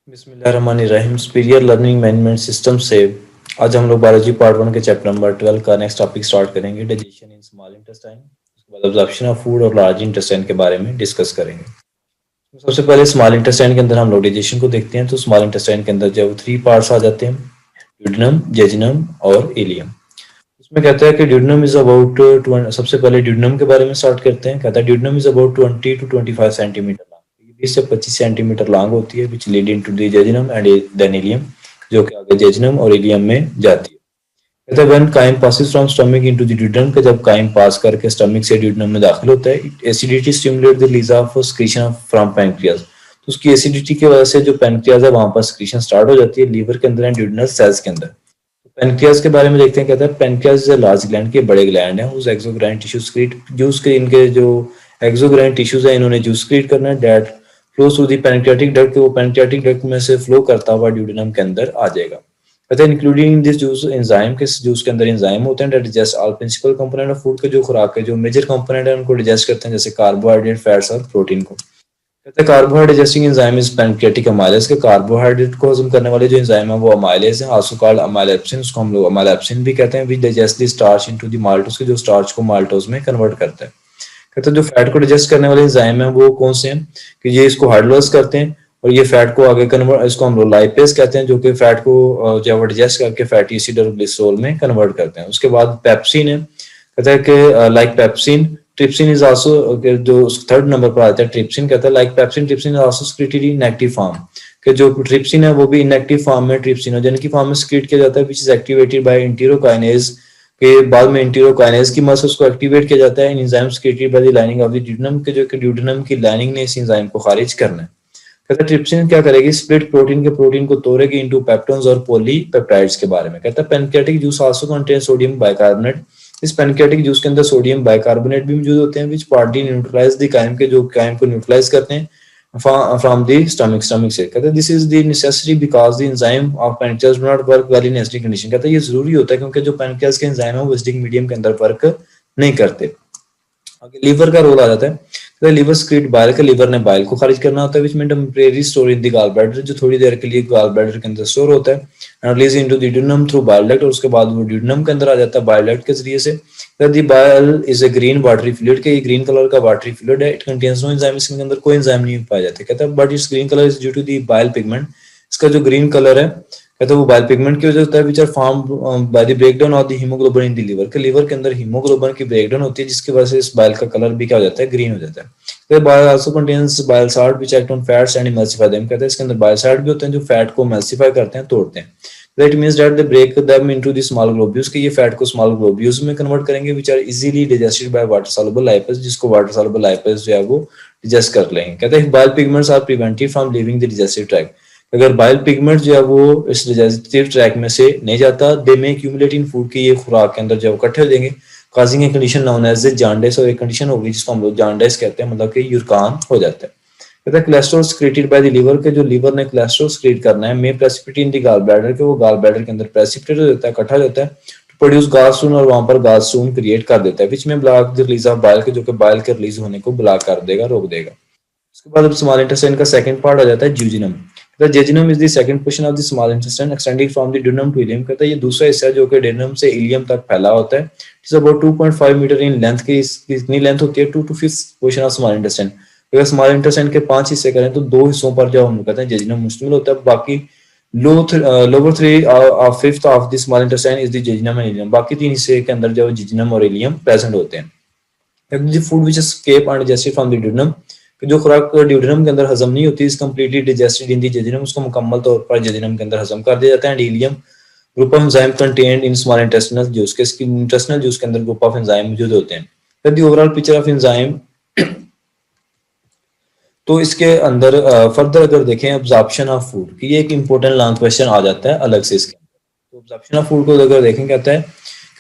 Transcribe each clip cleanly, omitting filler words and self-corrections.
बिस्मिल्लाहिर्रहमानिर्रहीम। Superior learning management system से आज हम लोग बायोलॉजी पार्ट 1 के चैप्टर नंबर 12 का नेक्स्ट टॉपिक स्टार्ट करेंगे, डाइजेशन इन स्मॉल इंटेस्टाइन। उसके बाद अब्जॉर्प्शन ऑफ फूड और लार्ज इंटेस्टाइन के बारे में डिस्कस करेंगे। सबसे पहले स्मॉल इंटेस्टाइन के अंदर हम लोग डाइजेशन को देखते हैं। तो स्मॉल इंटेस्टाइन के अंदर जो 3 पार्ट्स आ जाते हैं, ड्यूडेनम, जेजुनम और इलियम। उसमें कहता है कि ड्यूडेनम इज अबाउट, सबसे पहले ड्यूडेनम के बारे में स्टार्ट करते हैं। कहता है duodenum is about 20 to 25 centimetre long, 20 से 25 सेंटीमीटर लॉन्ग होती है, which lead into the jejunum and then ileum, जो कि आगे जेजुनम और इलियम में जाती है। कहता है when chyme passes from stomach into the duodenum, के जब काइम पास करके स्टमक से ड्यूडेनम में दाखिल होता है, acidity stimulate the release of secretion from pancreas. तो उसकी एसिडिटी की वजह से जो पैंक्रियाज है वहां पर स्क्रीशन स्टार्ट हो जाती है लीवर के अंदर एंड ड्यूडेनल सेल्स के अंदर। पेनक्रियाज के बारे में देखते हैं। कहता है पेनक्रियाज लार्ज ग्लैंड के बड़े ग्लैंड हैं, उस एक्सोक्राइन टिश्यू स्क्रीट जूस के, इनके जो एक्सोक्राइन टिश्यूज है इन्होंने जूस क्रिएट करना है, that flow through the pancreatic duct, वो पेनक्रियाटिक डक्ट में से फ्लो करता हुआ ड्यूडेनम के अंदर आ जाएगा। कहते हैं इंक्लूडिंग दिस जूस एंजाइम, के जूस के अंदर एंजाइम होते हैं, digest all principal component of food के, जो खुराक के जो मेजर कंपोनेंट है उनको डिजेस्ट करते हैं, जैसे कार्बोहाइड्रेट, फैट्स और प्रोटीन को। कहते हैं carbohydrate digesting enzyme is pancreatic amylase, के कार्बोहाइड्रेट को हजम करने वाले जो एंजाइम है वो अमाइलेज है, आल्सो कॉल्ड अमाइलेप्सिन, उसको हम लोग अमाइलेप्सिन भी कहते हैं, which digest the starch into the maltose, के जो स्टार्च को माल्टोज में कन्वर्ट करता है। कहते हैं जो फैट को डाइजेस्ट करने वाले एंजाइम है वो कौन से हैं, कि ये इसको हाइड्रोलाइज करते हैं और ये फैट को आगे कन्वर्ट, इसको हम लोग लाइपेज कहते हैं, जो कि फैट को जो है डाइजेस्ट करके फैटी एसिड और ग्लिसरॉल में कन्वर्ट करते हैं। उसके बाद पेप्सिन है। कहता है कि like pepsin, trypsin is also, जो थर्ड नंबर पर आता है ट्रिप्सिन, कहता है like pepsin, trypsin is also secreted in inactive form, कि जो ट्रिप्सिन है वो भी इनएक्टिव फॉर्म में ट्रिप्सिनोजन की फॉर्म में सिक्रीट किया जाता है, which is activated by enterokinase, के बाद में एंटीरोकाइनेज की मदद से उसको एक्टिवेट किया जाता है इन enzyme secreted by the lining of the duodenum, के जो कि ड्यूडेनम की लाइनिंग ने इस एंजाइम को खारिज करना है। कहता है ट्रिप्सिन क्या करेगी, स्प्लिट प्रोटीन के प्रोटीन को तोड़ेगी इनटू पेप्टोन्स और पॉलीपेप्टाइड्स के बारे में। कहता है pancreatic juice also contain sodium bicarbonate, इस पैनक्रियाटिक जूस के अंदर सोडियम बाइकार्बोनेट भी मौजूद होते हैं, विच पार्टली न्यूट्रलाइज द काइम, के जो काइम को न्यूट्रलाइज करते हैं फ्रॉम द स्टमक से। कहते हैं this is the necessary because the enzyme of pancreas do not work well in acidic condition. कहता है ये जरूरी होता है क्योंकि जो पैनक्रियाज के एंजाइम है वो एसिडिक मीडियम के अंदर वर्क नहीं करते। आगे लीवर का रोल आ जाता है। तो लीवर स्क्रीट बाइल, का लीवर ने बाइल को खारिज करना होता है, विच में temporary store in the gall bladder, जो थोड़ी देर के लिए गॉल ब्लैडर के अंदर स्टोर होता है, and release into the duodenum through bile duct, और उसके बाद वो ड्यूडेनम के अंदर आ जाता है बाइल डक्ट के जरिए से। The bile is a green watery fluid, के ये ग्रीन कलर का वाटरी फ्लूइड है, इट कंटेन्स नो एंजाइम, इसके अंदर कोई एंजाइम नहीं पाया जाता। कहता है but its green colour is due to the bile pigment, इसका जो ग्रीन कलर है कहते हैं वो बाइल पिगमेंट की वजह से होता है, which are form by the breakdown of the haemoglobin in the liver, के लीवर के अंदर हीमोग्लोबिन की ब्रेकडाउन होती है, जिसकी वजह से इस बाइल का कलर भी क्या हो जाता है, ग्रीन हो जाता है। तो bile also contains bile salt which act on fats and emulsify them, कहते हैं इसके अंदर बाइल साल्ट भी होते हैं जो फैट को इमल्सिफाई करते हैं, तोड़ते हैं। That means that they break them into the small globules, के ये फैट को स्मॉल ग्लोब्यूल्स में कन्वर्ट करेंगे, which are easily digested by water soluble lipase, जिसको वाटर सॉल्युबल लाइपेज जो है वो डाइजेस्ट कर लेंगे। कहते हैं bile pigments are prevented from leaving the digestive tract, अगर बाइल पिगमेंट जो है वो इस डाइजेस्टिव ट्रैक में से नहीं जाता, दे में एक्यूमुलेट इन फूड, की ये खुराक के अंदर जो इकट्ठे हो जाएंगे, causing a condition known as jaundice, और एक कंडीशन होगी जिसको हम लोग जॉन्डिस कहते हैं, मतलब कि यूरकान हो जाता है। कहता है cholesterol secreted by the liver, के जो लीवर ने कोलेस्ट्रॉल सिक्रेट करना है, may precipitate in the gall bladder, के वो गॉल ब्लैडर के अंदर प्रेसिपिटेट हो जाता है, इकट्ठा हो जाता है, टू प्रोड्यूस गॉलस्टोन, और वहां पर गॉलस्टोन क्रिएट कर देता है, विच में block the release of bile, के जो कि बाइल के रिलीज होने को ब्लॉक कर देगा, रोक देगा। उसके बाद अब स्मॉल इंटेस्टाइन का सेकंड पार्ट आ जाता है ज्यूजिनम। The jejunum is the second portion of the small intestine extending from the duodenum to ileum, कहता है ये दूसरा हिस्सा है जो कि duodenum से इलियम तक फैला होता है। It is about 2.5 metre in length, की इतनी लेंथ होती है। 2 to 5th portion of small intestine, अगर स्मॉल इंटेस्टाइन के 5 हिस्से करें तो 2 हिस्सों पर जो हम कहते हैं जेजुनम मुश्तमिल होता है, बाकी lower 3 of 5th of the small intestine is the jejunum and ileum, बाकी 3 हिस्से के अंदर जो जेजुनम और इलियम प्रेजेंट होते हैं। The food which escape undigested from the duodenum, जो खुराक ड्यूडेनम के अंदर हजम नहीं होती, is completely digested in the jejunum, उसको मुकम्मल तौर पर जेजुनम के अंदर हजम कर दिया जाता है। And ileum group of enzyme contained in small intestinal juice, के इंटेस्टिनल जूस के अंदर ग्रुप ऑफ एंजाइम मौजूद होते हैं। फिर the overall picture of enzyme, तो इसके अंदर फर्दर अगर देखें अब्जॉर्प्शन ऑफ फूड, कि ये एक इंपॉर्टेंट लॉन्ग क्वेश्चन आ जाता है अलग से इसके अंदर। तो अब्जॉर्प्शन ऑफ फूड को अगर देखें, कहता है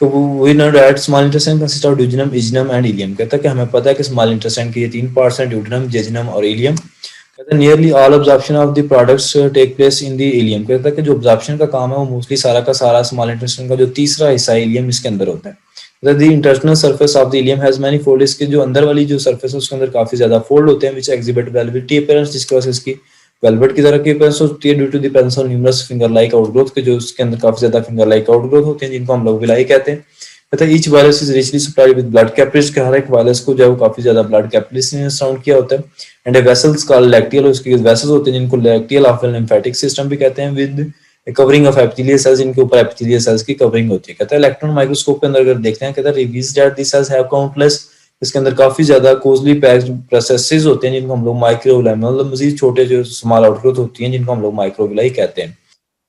कि we know that small intestine consist of duodenum, jejunum and ileum, कहता है कि हमें पता है कि स्मॉल इंटेस्टाइन के ये 3 पार्ट्स हैं, ड्यूडेनम, जेजुनम और इलियम। कहता है nearly all absorption of the products take place in the ileum, कहता है कि जो अब्जॉर्प्शन का काम है वो मोस्टली सारा का सारा स्मॉल इंटेस्टाइन का जो तीसरा हिस्सा है इलियम, इसके अंदर होता है। The internal surface of the ilium has many fold, इसके जो अंदर वाली जो सरफेस है उसके अंदर काफी ज्यादा फोल्ड होते हैं, व्हिच एग्जिबिट वेलविटी अपीयरेंस, जिसकी वजह से इसकी वेलवेट की तरह की appearance होती है due to the presence of numerous finger like outgrowth के, जो उसके अंदर काफी ज्यादा फिंगर लाइक आउटग्रोथ होते हैं जिनको हम लोग विलाई कहते हैं। तथा each virus is richly supplied with blood capillaries के, हर एक वायरस को जो है वो काफी ज्यादा ब्लड कैपिलरीज ने सराउंड किया होता है। एंड वेसल्स कॉल्ड लैक्टियल, उसके वेसल्स होते हैं जिनको लैक्टियल ऑफ लिम्फेटिक सिस्टम भी कहते हैं, with covering of epithelial cells, इनके ऊपर एपिथेलियल सेल्स की कवरिंग होती है। कहता है इलेक्ट्रॉन माइक्रोस्कोप के अंदर अगर देखते हैं, कहता है reveals that the cells have countless, इसके अंदर काफी ज्यादा कोजली पैक्ड प्रोसेसेस होते हैं जिनको हम लोग माइक्रोविलाई, मतलब मजीद छोटे जो स्मॉल आउटग्रोथ होती हैं जिनको हम लोग माइक्रोविलाई कहते हैं।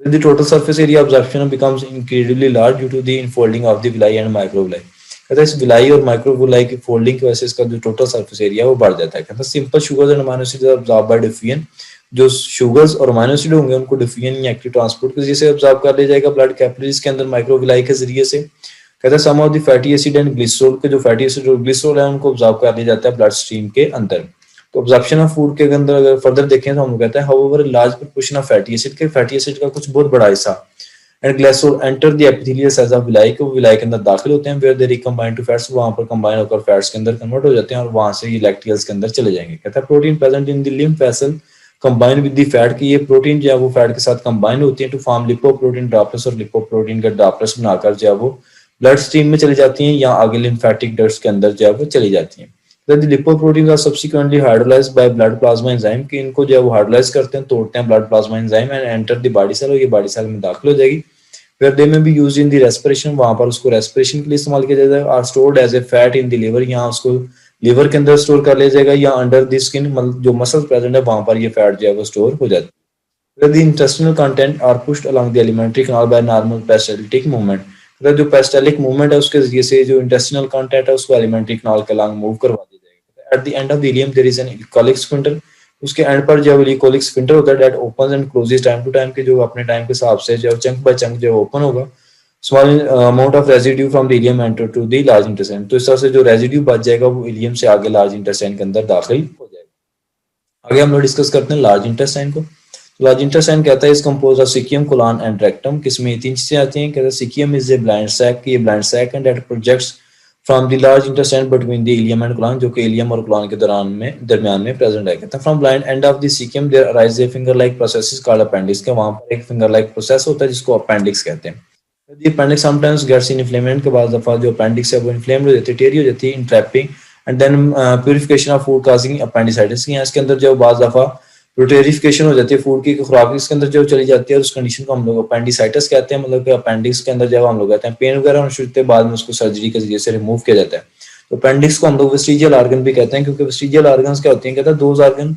The total surface area of absorption becomes incredibly large due to the infolding of the villi and microvilli। कहता है इस विलाई और माइक्रोविलाई की फोल्डिंग की वजह से इसका जो टोटल सरफेस एरिया है वो बढ़ जाता है। कहता है simple sugars and amino acids absorb by diffusion, जो शुगर्स और अमाइनो एसिड होंगे उनको डिफियन या एक्टिव ट्रांसपोर्ट के जरिए से अब्सॉर्ब कर लिया जाएगा ब्लड कैपिलरीज के अंदर माइक्रोविलाई के जरिए से। कहता है some of the fatty acid and glycerol के, जो फैटी एसिड और ग्लिसरॉल है उनको अब्सॉर्ब कर लिया जाता है ब्लड स्ट्रीम के अंदर। तो अब्जॉर्प्शन ऑफ फूड के अंदर अगर फर्दर देखें तो हम कहते हैं however large proportion of fatty acid के, फैटी एसिड का कुछ बहुत बड़ा हिस्सा and glycerol enter the epithelial cells of villi, को विलाई के अंदर दाखिल होते हैं, where they recombine to fats, वहां पर कंबाइन होकर फैट्स के अंदर कन्वर्ट हो जाते हैं और वहां से ये लैक्टियल्स के अंदर चले जाएंगे। कहता है protein present in the lymph vessel combine with the fat, की ये प्रोटीन जो है वो फैट के साथ कंबाइन होती है टू फॉर्म लिपोप्रोटीन ड्रॉपलेट्स, और लिपोप्रोटीन के ड्रॉपलेट्स बनाकर जो है वो ब्लड स्ट्रीम में चली जाती हैं या आगे लिम्फेटिक डक्ट्स के अंदर जो है वो चली जाती हैं। The lipoproteins are subsequently hydrolyzed by blood plasma enzyme, कि इनको जो है वो हाइड्रोलाइज करते हैं, तोड़ते हैं blood plasma enzyme and enter the body cell, और ये बॉडी सेल में दाखिल हो जाएगी। फिर दे में be used in the respiration, वहां पर उसको रेस्पिरेशन के लिए इस्तेमाल किया जाता है। Are stored as a fat in the liver, यहाँ उसको लिवर के अंदर स्टोर कर लिया जाएगा, या अंडर द स्किन, मतलब जो मसल्स प्रेजेंट है वहां पर ये फैट जो है वो स्टोर हो जाती है। The intestinal content are pushed along the alimentary canal by normal peristaltic movement, मतलब जो पेरिस्टालिक मूवमेंट है उसके जरिए से जो इंटेस्टिनल कंटेंट है उसको एलिमेंट्री कैनाल के अलॉन्ग मूव करवा दिया जाएगा। At the end of the ileum there is an ileocolic sphincter, उसके एंड पर जो इकोलिक स्फिंक्टर होता है that opens and closes time to time, के जो अपने टाइम के हिसाब से जो चंक बाय चंक जो ओपन होगा। Small amount of residue from the ileum enter to the large intestine, तो इस तरह से जो रेजिड्यू बच जाएगा वो इलियम से आगे लार्ज इंटेस्टाइन के अंदर दाखिल हो जाएगा। आगे हम लोग डिस्कस करते हैं लार्ज इंटेस्टाइन को। लार्ज इंटेस्टाइन कहता है is composed of caecum, colon and rectum, किसमें तीन चीजें आती हैं। कहता है caecum is a blind sac, ये blind sac and that projects from the large intestine between the ileum and colon, जो कि इलियम और कोलन के दरमियान में प्रेजेंट है। कहता है from blind end of the caecum there arise a finger like process called appendix, के वहां पर एक फिंगर लाइक प्रोसेस होता है जिसको अपेंडिक्स कहते हैं। द अपेंडिक्स समटाइम्स गेट्स इन्फ्लेमेंट, के बाद दफा जो अपेंडिक्स है वो इन्फ्लेम्ड हो जाती है, टेरी हो जाती है, entrapping and then purification of food causing appendicitis, इसके अंदर जो बाद दफा प्यूरिफिकेशन हो जाती है फूड की खुराक इसके अंदर जो चली जाती है, और उस कंडीशन को हम लोग अपेंडिसाइटिस कहते हैं, मतलब कि अपेंडिक्स के अंदर जब हम लोग कहते हैं पेन वगैरह होने शुरू होते हैं, बाद में उसको सर्जरी के जरिए से रिमूव किया जाता है। तो अपेंडिक्स को हम लोग वेस्टिजियल ऑर्गन भी कहते हैं, क्योंकि वेस्टिजियल ऑर्गन्स क्या होते हैं, कहता है those organ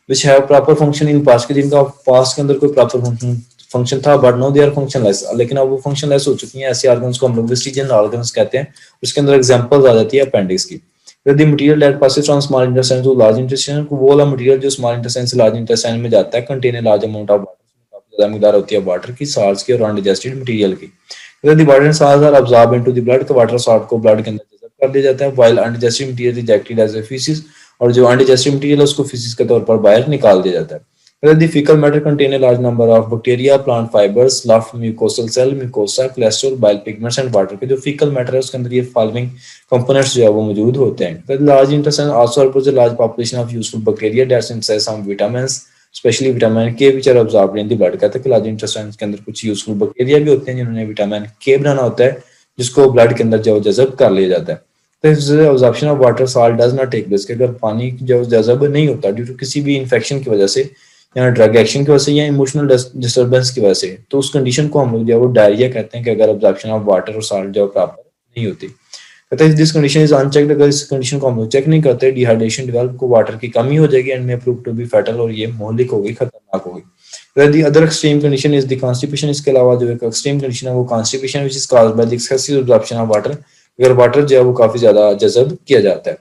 which have proper function in past, के जिनका पास्ट के अंदर कोई प्रॉपर फंक्शन था बट नो दे आर फंक्शनलेस, लेकिन अब वो फंक्शनलेस हो चुकी हैं, ऐसे ऑर्गन्स को हम लोग वेस्टिजियल ऑर्गन्स कहते हैं। उसके अंदर एग्जांपल्स आ जाती है अपेंडिक्स की। The material that passes from small intestine to large intestine, वो वाला मटेरियल जो स्मॉल इंटेस्टाइन से लार्ज इंटेस्टाइन में जाता है, contain a large amount of water, काफी ज्यादा मिकदार होती है वाटर की, साल्ट्स की और अनडाइजेस्टेड मटेरियल की। The water and salts are absorbed into the blood, तो वाटर साल्ट को ब्लड के अंदर जज़ब कर दिया जाता है, while undigested material is ejected as a feces, और जो अनडाइजेस्टेड मटेरियल है उसको feces के तौर पर बाहर निकाल दिया जाता है। The fecal matter contain a large number of bacteria, plant fibers, slough, mucosal cell, mucosa, cholesterol, bile pigments and water, के जो fecal matter है उसके अंदर ये following components जो है वो मौजूद होते हैं। The large intestine also harbors a large population of useful bacteria that synthesize some vitamins, especially vitamin K, which are absorbed in the blood। कहते हैं कि large intestine के अंदर कुछ useful bacteria भी होते हैं जिन्होंने विटामिन K बनाना होता है, जिसको ब्लड के अंदर जो जज़ब कर लिया जाता है। तो इससे absorption of water salt does not take place, कि अगर पानी जो जज़ब नहीं होता ड्यू टू किसी भी इन्फेक्शन की वजह से या ड्रग एक्शन की वजह से या इमोशनल डिस्टर्बेंस की वजह से, तो उस कंडीशन को हम लोग जो है वो डायरिया कहते हैं, कि अगर अब्जॉर्प्शन ऑफ वाटर और साल्ट जो प्रॉपर नहीं होती। कहते हैं दिस कंडीशन इज अनचेक्ड, अगर इस कंडीशन को हम लोग चेक नहीं करते डिहाइड्रेशन डेवलप, को वाटर की कमी हो जाएगी and may prove to be fatal, और ये मोहलिक होगी, खतरनाक होगी। The other extreme condition is the constipation, इसके अलावा जो एक एक्सट्रीम कंडीशन है वो constipation which is caused by the excessive absorption of water, अगर वाटर जो है वो काफी ज्यादा जज़ब किया जाता है।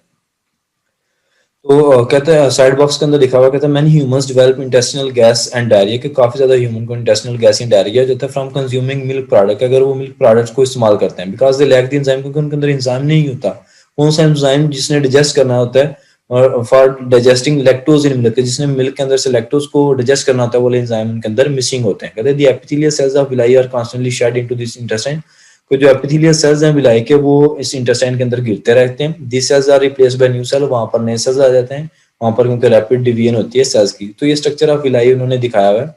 तो कहते हैं साइड बॉक्स के अंदर लिखा हुआ, कहता है many humans develop intestinal gas and diarrhoea, के काफी ज्यादा ह्यूमन को इंटेस्टिनल गैस या डायरिया जाता है फ्रॉम कंज्यूमिंग मिल्क प्रोडक्ट, अगर वो मिल्क प्रोडक्ट्स को इस्तेमाल करते हैं, because they lack the enzyme, क्योंकि उनके अंदर एंजाइम नहीं होता। कौन सा एंजाइम जिसने डाइजेस्ट करना होता है, और for digesting lactose in milk, जिसने मिल्क के अंदर से लैक्टोज को डाइजेस्ट करना होता है, वो एंजाइम उनके अंदर मिसिंग होते हैं। कहते हैं the epithelial cells of villi are constantly shed into this intestine, तो जो एपिथेलियल सेल्स हैं विलाई के वो इस इंटेस्टाइन के अंदर गिरते रहते हैं। This cells are replaced by new cell, वहां पर नए सेल्स आ जाते हैं, वहां पर क्योंकि रैपिड डिवीजन होती है सेल्स की। तो ये स्ट्रक्चर ऑफ विलाई उन्होंने दिखाया हुआ है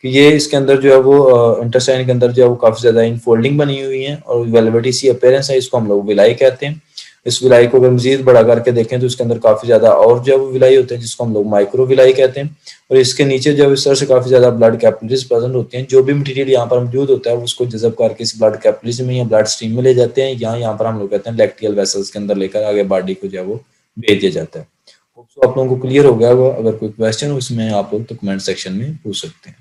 कि ये इसके अंदर जो है वो इंटेस्टाइन के अंदर जो है वो काफी ज्यादा इनफोल्डिंग बनी हुई है और वेलवेटी सी अपीयरेंस है, इसको हम लोग विलाई कहते हैं। इस विलाई को अगर मजीद बड़ा करके देखें तो इसके अंदर काफी ज्यादा और जो है वो विलाई होते हैं जिसको हम लोग माइक्रो विलाई कहते हैं। और इसके नीचे जो है इस तरह से काफी ज्यादा ब्लड कैपिलरीज प्रेजेंट होती हैं। जो भी मटेरियल यहाँ पर मौजूद होता है उसको जज़ब करके इस ब्लड कैपिलरीज में या ब्लड स्ट्रीम में ले जाते हैं, यहाँ पर हम लोग कहते हैं लैक्टियल वेसल्स के अंदर लेकर आगे बॉडी को जो है वो भेज दिया जाता है। तो आप लोगों को क्लियर हो गया होगा। अगर कोई क्वेश्चन हो इसमें आप लोग तो कमेंट सेक्शन में पूछ सकते हैं।